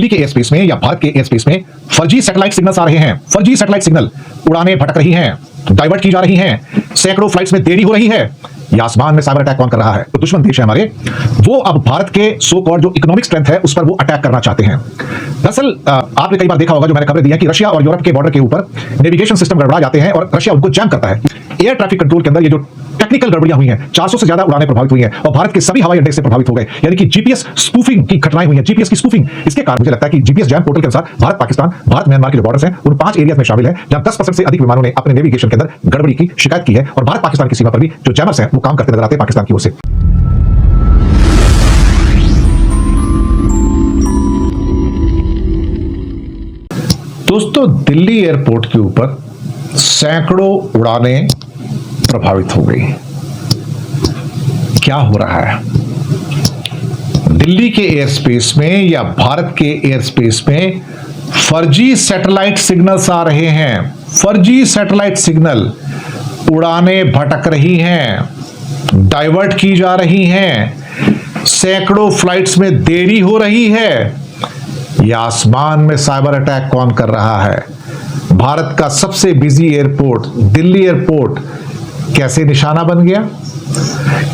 दिल्ली के air space में या भारत के एयर स्पेस में फर्जी सैटेलाइट सिग्नल्स आ रहे हैं। फर्जी सैटेलाइट सिग्नल, उड़ानें भटक रही हैं, डाइवर्ट की जा रही हैं, सैकड़ों फ्लाइट्स में देरी हो रही है। ये आसमान में साइबर अटैक कौन कर रहा है? तो दुश्मन देश है हमारे, वो अब भारत के सो कॉल्ड जो इकोनॉमिक स्ट्रेंथ है उस पर वो अटैक करना चाहते हैं। दरअसल आपने कई बार देखा होगा, जो मैंने खबरें दी है कि रशिया और यूरोप के बॉर्डर के ऊपर नेविगेशन सिस्टम गड़बड़ा जाते हैं और रशिया उनको जैम करता है। एयर ट्रैफिक कंट्रोल के अंदर ये जो टेक्निकल गड़बड़ियां हुई हैं, 400 से ज्यादा उड़ानें प्रभावित हुई हैं और भारत के सभी हवाई अड्डे से प्रभावित हो गए। यानी कि जीपीएस स्पूफिंग की घटनाएं हुई हैं, जीपीएस की स्पूफिंग। इसके कारण मुझे लगता है कि जीपीएस जैम पोर्टल के अनुसार भारत पाकिस्तान, भारत म्यांमार के जो बॉर्डर्स हैं उन 5 एरियाज में शामिल है जहां 10% से अधिक विमानों ने अपने नेविगेशन के अंदर गड़बड़ी की शिकायत की है और भारत पाकिस्तान की सीमा पर भी जो जैमर्स हैं वो काम करते नजर आते हैं पाकिस्तान की ओर से। दोस्तों, दिल्ली एयरपोर्ट के ऊपर सैकड़ों उड़ानें प्रभावित हो गई। क्या हो रहा है? दिल्ली के एयर स्पेस में या भारत के एयर स्पेस में फर्जी सैटेलाइट सिग्नल्स आ रहे हैं। फर्जी सैटेलाइट सिग्नल, उड़ानें भटक रही हैं, डाइवर्ट की जा रही हैं, सैकड़ों फ्लाइट्स में देरी हो रही है। यह आसमान में साइबर अटैक कौन कर रहा है? भारत का सबसे बिजी एयरपोर्ट दिल्ली एयरपोर्ट कैसे निशाना बन गया?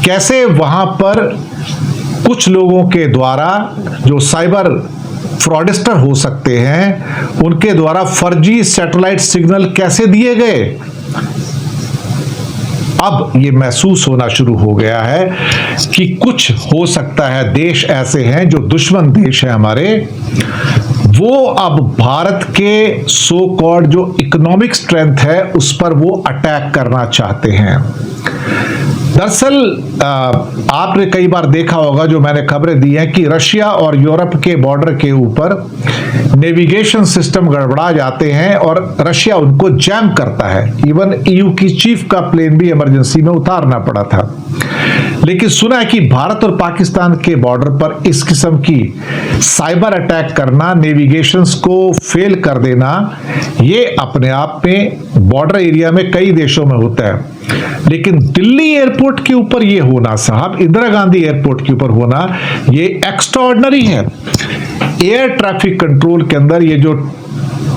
कैसे वहां पर कुछ लोगों के द्वारा जो साइबर फ्रॉडस्टर हो सकते हैं उनके द्वारा फर्जी सैटेलाइट सिग्नल कैसे दिए गए? अब ये महसूस होना शुरू हो गया है कि कुछ हो सकता है देश ऐसे हैं जो दुश्मन देश है हमारे, वो अब भारत के सो कॉल्ड जो इकोनॉमिक स्ट्रेंथ है उस पर वो अटैक करना चाहते हैं। दरअसल आपने कई बार देखा होगा, जो मैंने खबरें दी हैं कि रशिया और यूरोप के बॉर्डर के ऊपर नेविगेशन सिस्टम गड़बड़ा जाते हैं और रशिया उनको जैम करता है। इवन ईयू की चीफ का प्लेन भी इमरजेंसी में उतारना पड़ा था। लेकिन सुना है कि भारत और पाकिस्तान के बॉर्डर पर इस किस्म की साइबर अटैक करना, नेविगेशंस को फेल कर देना, ये अपने आप में बॉर्डर एरिया में कई देशों में होता है। लेकिन दिल्ली एयरपोर्ट के ऊपर ये होना साहब, इंदिरा गांधी एयरपोर्ट के ऊपर होना, ये एक्स्ट्राऑर्डिनरी है। एयर ट्रैफिक कंट्रोल के अंदर ये जो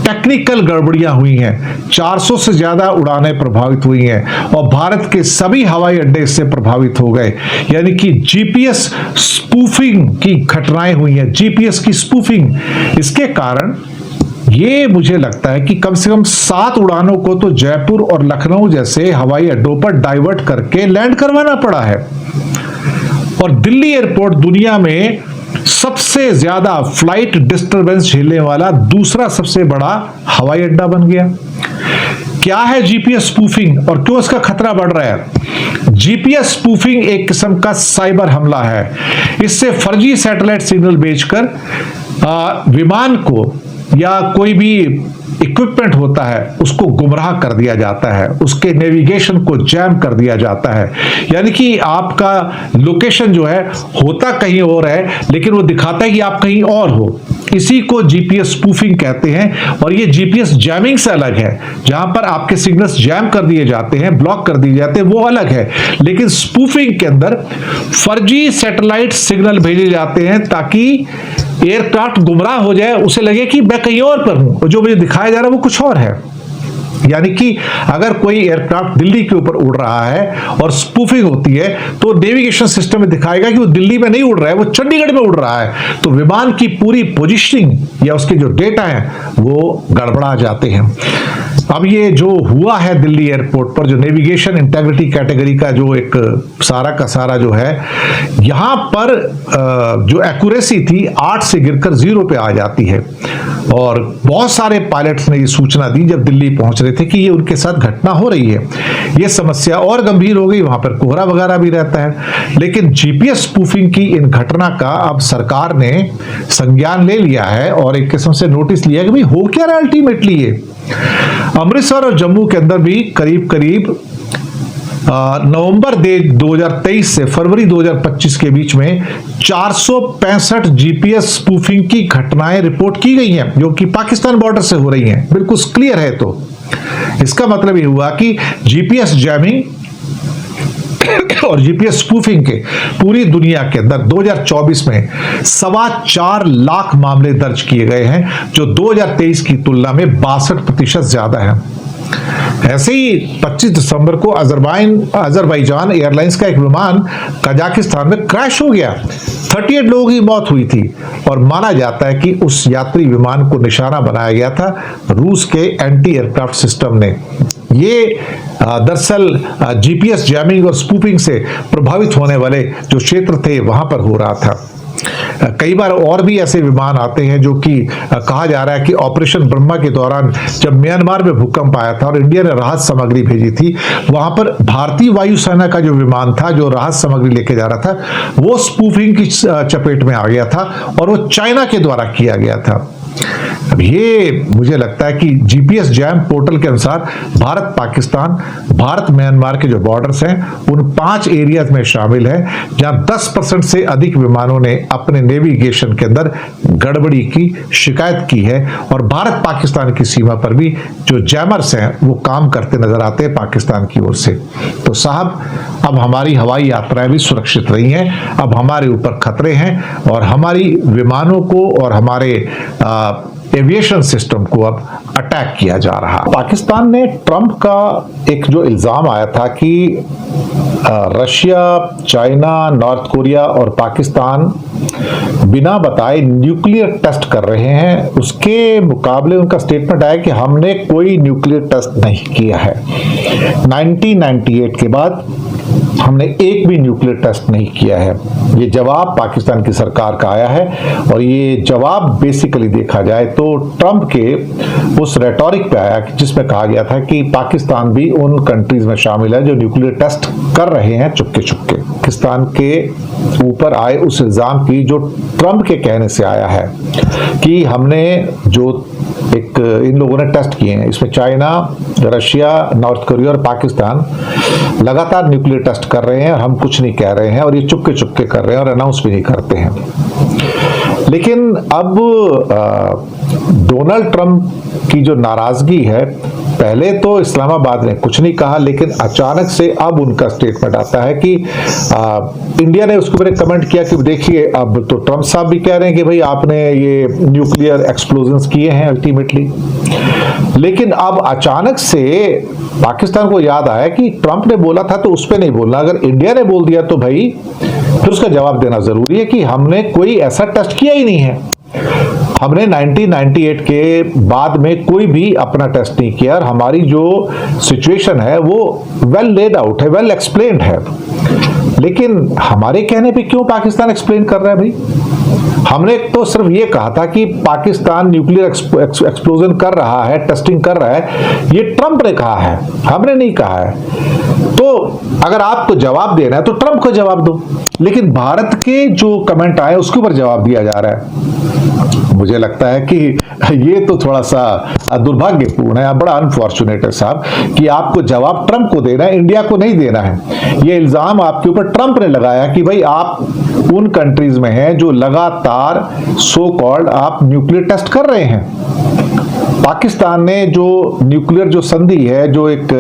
टेक्निकल गड़बड़ियां हुई हैं, 400 से ज्यादा उड़ानें प्रभावित हुई हैं और भारत के सभी हवाई अड्डे इससे प्रभावित हो गए। यानी कि जीपीएस स्पूफिंग की घटनाएं हुई हैं, जीपीएस की स्पूफिंग। इसके कारण ये मुझे लगता है कि कम से कम 7 उड़ानों को तो जयपुर और लखनऊ जैसे हवाई अड्डों पर डाइवर्ट करके लैंड करवाना पड़ा है। और दिल्ली एयरपोर्ट दुनिया में सबसे ज्यादा फ्लाइट डिस्टरबेंस झेलने वाला दूसरा सबसे बड़ा हवाई अड्डा बन गया। क्या है जीपीएस स्पूफिंग और क्यों इसका खतरा बढ़ रहा है? जीपीएस स्पूफिंग एक किस्म का साइबर हमला है। इससे फर्जी सैटेलाइट सिग्नल भेजकर विमान को या कोई भी इक्विपमेंट होता है उसको गुमराह कर दिया जाता है, उसके नेविगेशन को जैम कर दिया जाता है। यानी कि आपका लोकेशन जो है होता कहीं और है लेकिन वो दिखाता है कि आप कहीं और हो। इसी को जीपीएस स्पूफिंग कहते हैं और ये जीपीएस जैमिंग से अलग है। जहां पर आपके सिग्नल्स जैम कर दिए जाते हैं, ब्लॉक कर दिए जाते हैं, वो अलग है। लेकिन स्पूफिंग के अंदर फर्जी सैटेलाइट सिग्नल भेजे जाते हैं ताकि एयरक्राफ्ट गुमराह हो जाए, उसे लगे कि मैं कहीं और पर हूं और जो मुझे दिखाया जा रहा है वो कुछ और है। यानी कि अगर कोई एयरक्राफ्ट दिल्ली के ऊपर उड़ रहा है और स्पूफिंग होती है तो नेविगेशन सिस्टम में दिखाएगा कि वो दिल्ली में नहीं उड़ रहा है, वो चंडीगढ़ में उड़ रहा है। तो विमान की पूरी पोजीशनिंग या उसके जो डेटा है वो गड़बड़ा जाते हैं। अब ये जो हुआ है दिल्ली एयरपोर्ट पर, जो नेविगेशन इंटेग्रिटी कैटेगरी का जो एक सारा का सारा जो है, यहां पर जो एक्यूरेसी थी 8 से गिरकर 0 पे आ जाती है। और बहुत सारे पायलट्स ने ये सूचना दी जब दिल्ली पहुंच रहे थे कि ये उनके साथ घटना हो रही है। ये समस्या और गंभीर हो गई, वहां पर कोहरा वगैरह भी रहता है। लेकिन जीपीएस स्पूफिंग की इन घटना का अब सरकार ने संज्ञान ले लिया है और एक किस्म से नोटिस लिया कि भाई हो क्या रहा है अल्टीमेटली। ये अमृतसर और जम्मू के अंदर भी करीब करीब नवंबर 2023 से फरवरी 2025 के बीच में 465 जीपीएस स्पूफिंग की घटनाएं रिपोर्ट की गई हैं, जो कि पाकिस्तान बॉर्डर से हो रही हैं। बिल्कुल क्लियर है। तो इसका मतलब ये हुआ कि जीपीएस जैमिंग और जीपीएस स्पूफिंग के पूरी दुनिया के अंदर 2024 में 4.25 लाख मामले दर्ज किए गए हैं, जो 2023 की तुलना में 62% ज्यादा है। ऐसे ही 25 दिसंबर को अजरबैजान एयरलाइंस का एक विमान कजाकिस्तान में क्रैश हो गया। 38 लोगों की मौत हुई थी और माना जाता है कि उस यात्री विमान को निशाना बनाया गया था रूस के एंटी एयरक्राफ्ट सिस्टम ने। ये दरअसल जीपीएस जैमिंग और स्पूफिंग से प्रभावित होने वाले जो क्षेत्र थे वहां पर हो रहा था। कई बार और भी ऐसे विमान आते हैं जो कि कहा जा रहा है कि ऑपरेशन ब्रह्मा के दौरान जब म्यांमार में भूकंप आया था और इंडिया ने राहत सामग्री भेजी थी, वहां पर भारतीय वायुसेना का जो विमान था जो राहत सामग्री लेके जा रहा था, वो स्पूफिंग की चपेट में आ गया था और वो चाइना के द्वारा किया गया था। अब ये मुझे लगता है कि जीपीएस जैम पोर्टल के अनुसार भारत पाकिस्तान, भारत म्यांमार के जो बॉर्डर्स हैं उन 5 एरियाज में शामिल है जहां 10% से अधिक विमानों ने अपने नेविगेशन के अंदर गड़बड़ी की शिकायत की है और भारत पाकिस्तान की सीमा पर भी जो जैमर्स हैं वो काम करते नजर आते हैं पाकिस्तान की ओर से। तो साहब, अब हमारी हवाई यात्राएं भी सुरक्षित रही हैं, अब हमारे ऊपर खतरे हैं और हमारी विमानों को और हमारे एविएशन सिस्टम को अब अटैक किया जा रहा है। पाकिस्तान ने ट्रंप का एक जो इल्जाम आया था कि रशिया, चाइना, नॉर्थ कोरिया और पाकिस्तान बिना बताए न्यूक्लियर टेस्ट कर रहे हैं, उसके मुकाबले उनका स्टेटमेंट आया कि हमने कोई न्यूक्लियर टेस्ट नहीं किया है। 1998 के बाद हमने एक भी न्यूक्लियर टेस्ट नहीं किया है। ये जवाब पाकिस्तान की सरकार का आया है और ये जवाब बेसिकली देखा जाए तो ट्रंप के उस रेटोरिक पे आया जिसमें कहा गया था कि पाकिस्तान भी उन कंट्रीज में शामिल है जो न्यूक्लियर टेस्ट कर रहे हैं चुपके चुपके। पाकिस्तान के ऊपर आए उस इल्जाम की जो ट्रंप के कहने से आया है कि हमने जो इन लोगों ने टेस्ट किए हैं, इसमें चाइना, रशिया, नॉर्थ कोरिया और पाकिस्तान लगातार न्यूक्लियर टेस्ट कर रहे हैं और हम कुछ नहीं कह रहे हैं और ये चुपके चुपके कर रहे हैं और अनाउंस भी नहीं करते हैं। लेकिन अब डोनाल्ड ट्रंप की जो नाराजगी है, पहले तो इस्लामाबाद ने कुछ नहीं कहा, लेकिन अचानक से अब उनका स्टेटमेंट आता है कि इंडिया ने उसके ऊपर एक कमेंट किया कि देखिए अब तो ट्रंप साहब भी कह रहे हैं कि भाई आपने ये न्यूक्लियर एक्सप्लोजन्स किए हैं अल्टीमेटली। लेकिन अब अचानक से पाकिस्तान को याद आया कि ट्रंप ने बोला था तो उस पर नहीं बोलना, अगर इंडिया ने बोल दिया तो भाई फिर उसका जवाब देना जरूरी है कि हमने कोई ऐसा टेस्ट किया ही नहीं है। हमने 1998 के बाद में कोई भी अपना टेस्ट नहीं किया और हमारी जो सिचुएशन है वो वेल लेड आउट है, वेल एक्सप्लेन्ड है। लेकिन हमारे कहने पे क्यों पाकिस्तान एक्सप्लेन कर रहा है भाई? हमने तो सिर्फ ये कहा था कि पाकिस्तान न्यूक्लियर एक्सप्लोजन कर रहा है, टेस्टिंग कर रहा है, ये ट्रंप ने कहा है, हमने नहीं कहा है। तो अगर आपको जवाब देना है तो ट्रंप को जवाब दो, लेकिन भारत के जो कमेंट आए उसके ऊपर जवाब दिया जा रहा है। मुझे लगता है कि ये तो थोड़ा सा दुर्भाग्यपूर्ण है, बड़ा अनफॉर्चुनेट है साहब कि आपको जवाब ट्रंप को देना है, इंडिया को नहीं देना है। ये इल्जाम आपके ऊपर ट्रंप ने लगाया कि भाई आप उन कंट्रीज में हैं जो लगातार सो कॉल्ड आप न्यूक्लियर टेस्ट कर रहे हैं। पाकिस्तान ने जो न्यूक्लियर जो संधि है, जो एक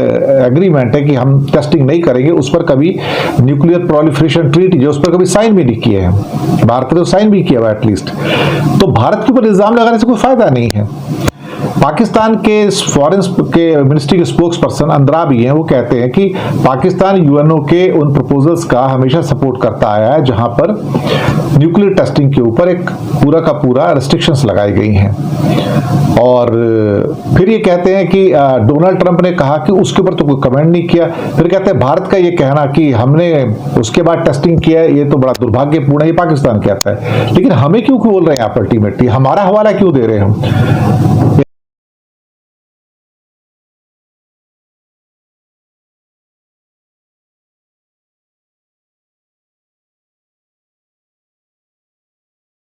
एग्रीमेंट है कि हम टेस्टिंग नहीं करेंगे, उस पर कभी न्यूक्लियर प्रोलिफरेशन ट्रीटी जो उस पर कभी साइन भी नहीं किए हैं। भारत ने तो साइन भी किया हुआ एटलीस्ट। तो भारत के ऊपर इल्जाम लगाने से कोई फायदा नहीं है। पाकिस्तान के फॉरेन के मिनिस्ट्री के स्पोक्स पर्सन अंद्राबी हैं, वो कहते हैं कि पाकिस्तान यूएनओ के उन प्रपोजल्स का हमेशा सपोर्ट करता आया है जहां पर न्यूक्लियर टेस्टिंग के ऊपर एक पूरा का पूरा रिस्ट्रिक्शंस लगाई गई हैं। और फिर ये कहते हैं कि डोनाल्ड ट्रंप ने कहा कि उसके ऊपर तो कोई कमेंट नहीं किया। फिर कहते हैं भारत का ये कहना कि हमने उसके बाद टेस्टिंग किया है, ये तो बड़ा दुर्भाग्यपूर्ण है, ये पाकिस्तान कहता है। लेकिन हमें क्यों बोल रहे हैं आप? अल्टीमेटली हमारा हवाला क्यों दे रहे हैं हम?